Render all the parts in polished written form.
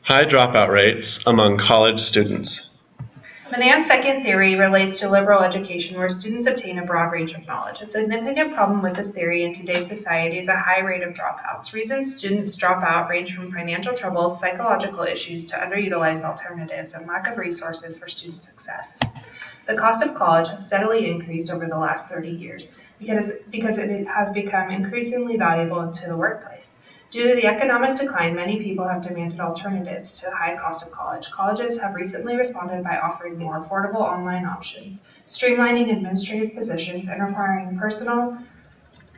High dropout rates among college students. Menand's second theory relates to liberal education, where students obtain a broad range of knowledge. A significant problem with this theory in today's society is a high rate of dropouts. Reasons students drop out range from financial troubles, psychological issues, to underutilized alternatives and lack of resources for student success. The cost of college has steadily increased over the last 30 years because it has become increasingly valuable to the workplace. Due to the economic decline, many people have demanded alternatives to the high cost of college. Colleges have recently responded by offering more affordable online options, streamlining administrative positions, and requiring personal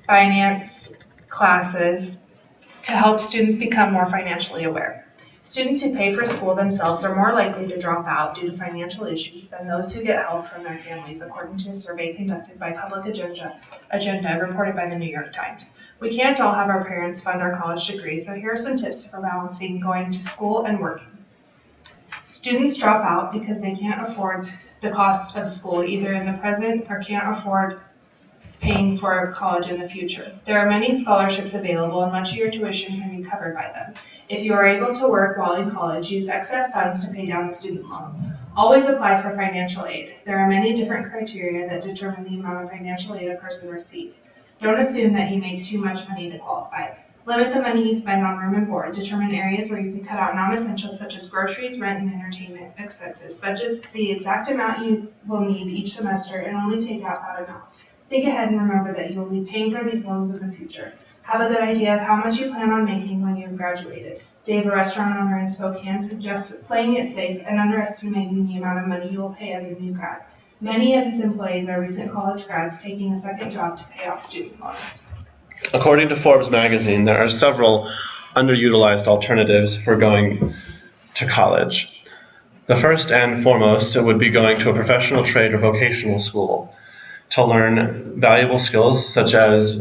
finance classes to help students become more financially aware. Students who pay for school themselves are more likely to drop out due to financial issues than those who get help from their families, according to a survey conducted by Public Agenda reported by the New York Times. We can't all have our parents fund our college degrees, so here are some tips for balancing going to school and working. Students drop out because they can't afford the cost of school either in the present or can't afford paying for college in the future. There are many scholarships available and much of your tuition can be covered by them. If you are able to work while in college, use excess funds to pay down the student loans. Always apply for financial aid. There are many different criteria that determine the amount of financial aid a person receives. Don't assume that you make too much money to qualify. Limit the money you spend on room and board. Determine areas where you can cut out non-essentials such as groceries, rent, and entertainment expenses. Budget the exact amount you will need each semester and only take out that amount. Think ahead and remember that you will be paying for these loans in the future. Have a good idea of how much you plan on making when you have graduated. Dave, a restaurant owner in Spokane, suggests playing it safe and underestimating the amount of money you will pay as a new grad. Many of his employees are recent college grads taking a second job to pay off student loans. According to Forbes magazine, there are several underutilized alternatives for going to college. The first and foremost would be going to a professional trade or vocational school to learn valuable skills such as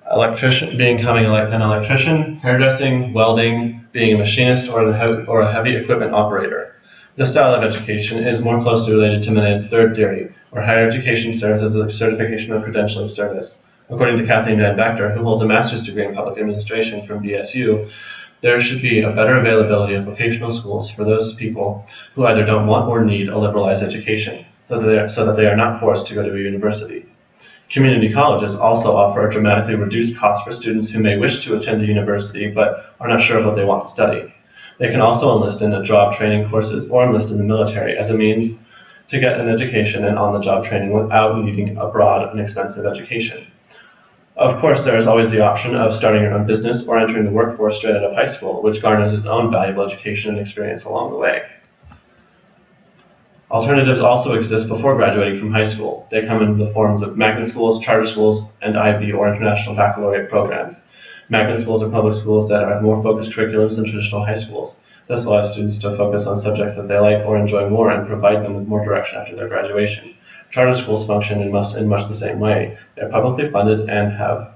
becoming an electrician, hairdressing, welding, being a machinist, or a heavy equipment operator. This style of education is more closely related to Menand's third theory, where higher education serves as a certification or credentialing service. According to Kathleen Van Bechter, who holds a master's degree in public administration from BSU, there should be a better availability of vocational schools for those people who either don't want or need a liberalized education, so that they are not forced to go to a university. Community colleges also offer a dramatically reduced cost for students who may wish to attend a university but are not sure of what they want to study. They can also enlist in job training courses or enlist in the military as a means to get an education and on-the-job training without needing a broad and expensive education. Of course, there is always the option of starting your own business or entering the workforce straight out of high school, which garners its own valuable education and experience along the way. Alternatives also exist before graduating from high school. They come in the forms of magnet schools, charter schools, and IB or international baccalaureate programs. Magnet schools are public schools that have more focused curriculums than traditional high schools. This allows students to focus on subjects that they like or enjoy more and provide them with more direction after their graduation. Charter schools function in much the same way. They are publicly funded and have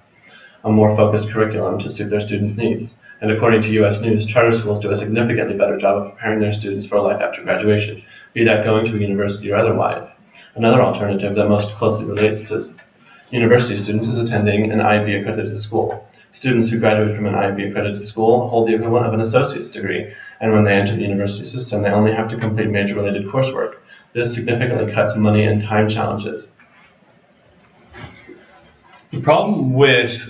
a more focused curriculum to suit their students' needs. And according to U.S. News, charter schools do a significantly better job of preparing their students for life after graduation, be that going to a university or otherwise. Another alternative that most closely relates to university students is attending an IB accredited school. Students who graduate from an IB accredited school hold the equivalent of an associate's degree, and when they enter the university system, they only have to complete major-related coursework. This significantly cuts money and time challenges. The problem with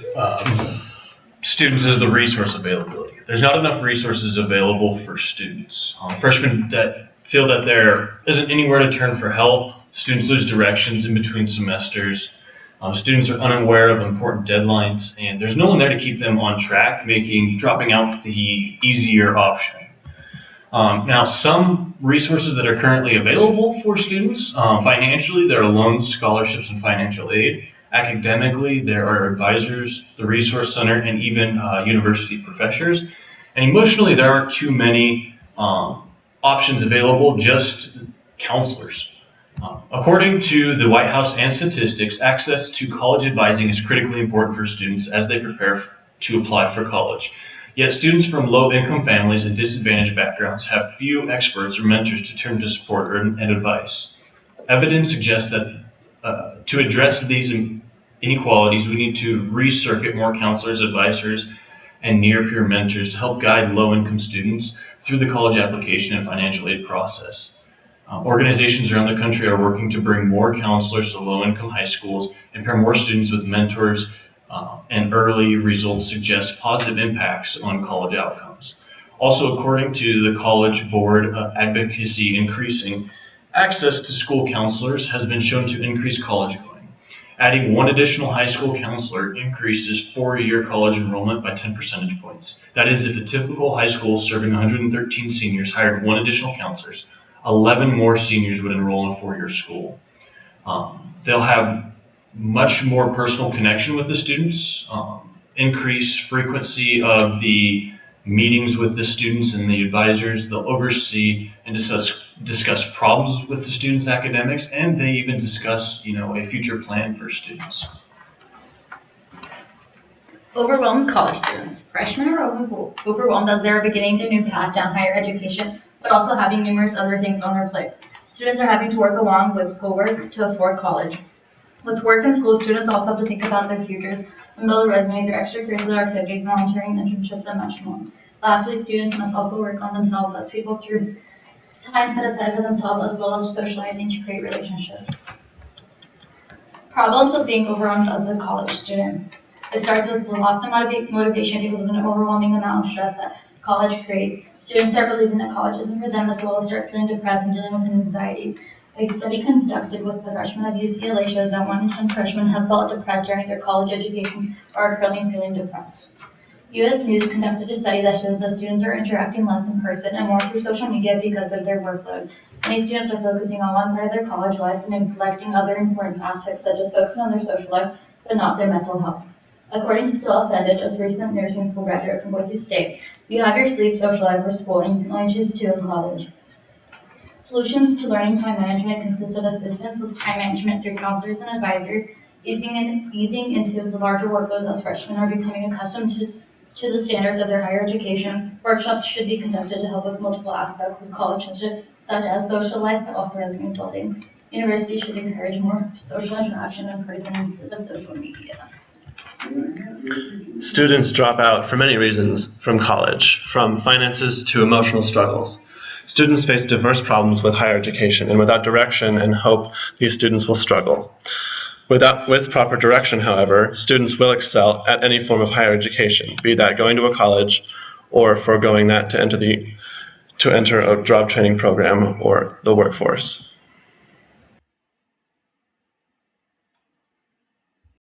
students is the resource availability. There's not enough resources available for students. Freshmen that feel that there isn't anywhere to turn for help. Students lose directions in between semesters. Students are unaware of important deadlines, and there's no one there to keep them on track, making dropping out the easier option. Now, some resources that are currently available for students, financially, there are loans, scholarships, and financial aid. Academically, there are advisors, the Resource Center, and even university professors. And emotionally, there aren't too many options available, just counselors. According to the White House and statistics, access to college advising is critically important for students as they prepare to apply for college. Yet students from low-income families and disadvantaged backgrounds have few experts or mentors to turn to support and advice. Evidence suggests that to address these inequalities, we need to recircuit more counselors, advisors, and near-peer mentors to help guide low-income students through the college application and financial aid process. Organizations around the country are working to bring more counselors to low-income high schools and pair more students with mentors, and early results suggest positive impacts on college outcomes. Also, according to the College Board Advocacy, increasing access to school counselors has been shown to increase college going. Adding one additional high school counselor increases four-year college enrollment by 10 percentage points. That is, if a typical high school serving 113 seniors hired one additional counselor, 11 more seniors would enroll in a four-year school. They'll have much more personal connection with the students, increase frequency of the meetings with the students and the advisors. They'll oversee and discuss problems with the students' academics, and they even discuss, a future plan for students. Overwhelmed college students. Freshmen are overwhelmed as they're beginning their new path down higher education, but also having numerous other things on their plate. Students are having to work along with schoolwork to afford college. With work and school, students also have to think about their futures and build a resume through extracurricular activities, volunteering, internships, and much more. Lastly, students must also work on themselves as people through time set aside for themselves, as well as socializing to create relationships. Problems with being overwhelmed as a college student. It starts with the loss of motivation because of an overwhelming amount of stress that college creates. Students start believing that college isn't for them, as well as start feeling depressed and dealing with anxiety. A study conducted with the freshmen of UCLA shows that 1 in 10 freshmen have felt depressed during their college education or are currently feeling depressed. U.S. News conducted a study that shows that students are interacting less in person and more through social media because of their workload. Many students are focusing on one part of their college life and neglecting other important aspects, such as focusing on their social life, but not their mental health. According to Phil Fendage, a recent nursing school graduate from Boise State, you have your sleep, social life, or school, and you can only choose two in college. Solutions to learning time management consist of assistance with time management through counselors and advisors, easing into the larger workload as freshmen are becoming accustomed to the standards of their higher education. Workshops should be conducted to help with multiple aspects of college, such as social life, but also resume building. Universities should encourage more social interaction in person instead of social media. Students drop out for many reasons from college, from finances to emotional struggles. Students face diverse problems with higher education, and without direction and hope, these students will struggle. With proper direction, however, students will excel at any form of higher education, be that going to a college or foregoing that to enter a job training program or the workforce.